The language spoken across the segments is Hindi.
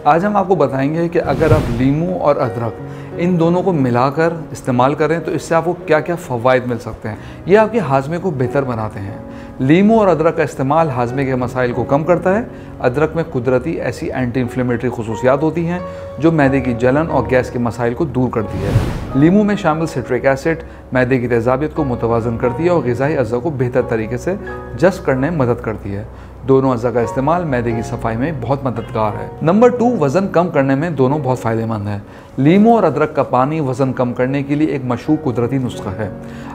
आज हम आपको बताएंगे कि अगर आप लीमू और अदरक इन दोनों को मिलाकर इस्तेमाल करें तो इससे आपको क्या क्या फ़वाइद मिल सकते हैं। ये आपके हाजमे को बेहतर बनाते हैं। लीमू और अदरक का इस्तेमाल हाजमे के मसाइल को कम करता है। अदरक में कुदरती ऐसी एंटी इन्फ्लेमेटरी खसूसियात होती हैं जो मैदे की जलन और गैस के मसाइल को दूर करती है। लीमू में शामिल सिट्रिक एसिड मैदे की तेज़ाबियत को मुतवाज़न करती है और ग़िज़ाई अज़्ज़ा को बेहतर तरीके से जज़्ब करने में मदद करती है। दोनों अज़्ज़ा का इस्तेमाल मैदे की सफाई में बहुत मददगार है। नंबर 2, वज़न कम करने में दोनों बहुत फ़ायदेमंद हैं। लीमू और अदरक का पानी वज़न कम करने के लिए एक मशहूर कुदरती नुस्खा है।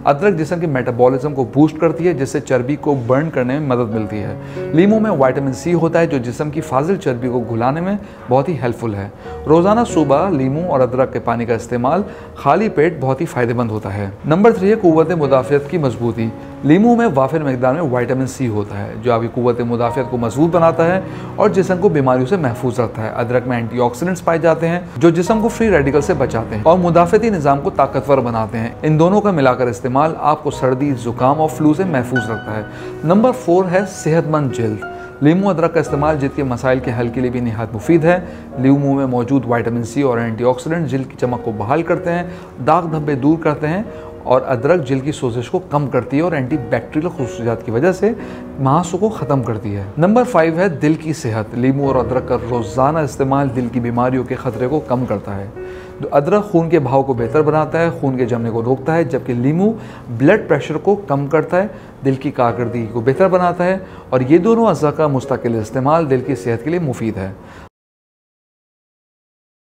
अदरक जिस्म के मेटाबॉलिज्म को बूस्ट करती है जिससे चर्बी को बर्न करने में मदद मिलती है। लीमू में विटामिन सी होता है जो जिस्म की फाजिल चर्बी को घुलाने में बहुत ही हेल्पफुल है। रोज़ाना सुबह लीमू और अदरक के पानी का इस्तेमाल खाली पेट बहुत ही फ़ायदेमंद होता है। नंबर 3 है क़ुव्वत मुदाफ़ियत की मजबूती। लीमू में वाफिर मकदार में विटामिन सी होता है जो आपकी क़ुव्वत मुदाफ़ियत को मजबूत बनाता है और जिस्म को बीमारियों से महफूज रखता है। अदरक में एंटीऑक्सीडेंट्स पाए जाते हैं जो जिस्म को फ्री रेडिकल से बचाते हैं और मुदाफ़ती निज़ाम को ताकतवर बनाते हैं। इन दोनों का मिलाकर इस्तेमाल आपको सर्दी, ज़ुकाम और फ्लू से महफूज रखता है। नंबर 4 है सेहतमंद जल्द। लीमू अदरक का इस्तेमाल जिल्द के मसाइल के हल के लिए भी निहायत मुफीद है। लीमू में मौजूद विटामिन सी और एंटीऑक्सीडेंट जिल्द की चमक को बहाल करते हैं, दाग धब्बे दूर करते हैं और अदरक जिल्द की सोजिश को कम करती है और एंटीबैक्टीरियल खसूसियात की वजह से महासों को ख़त्म करती है। नंबर 5 है दिल की सेहत। लीमू और अदरक का रोज़ाना इस्तेमाल दिल की बीमारियों के ख़तरे को कम करता है। अदरक खून के बहाव को बेहतर बनाता है, खून के जमने को रोकता है, जबकि लीमू ब्लड प्रेशर को कम करता है, दिल की कारकर्दगी को बेहतर बनाता है और ये दोनों अज़्ज़ा का मुस्तकिल इस्तेमाल दिल की सेहत के लिए मुफीद है।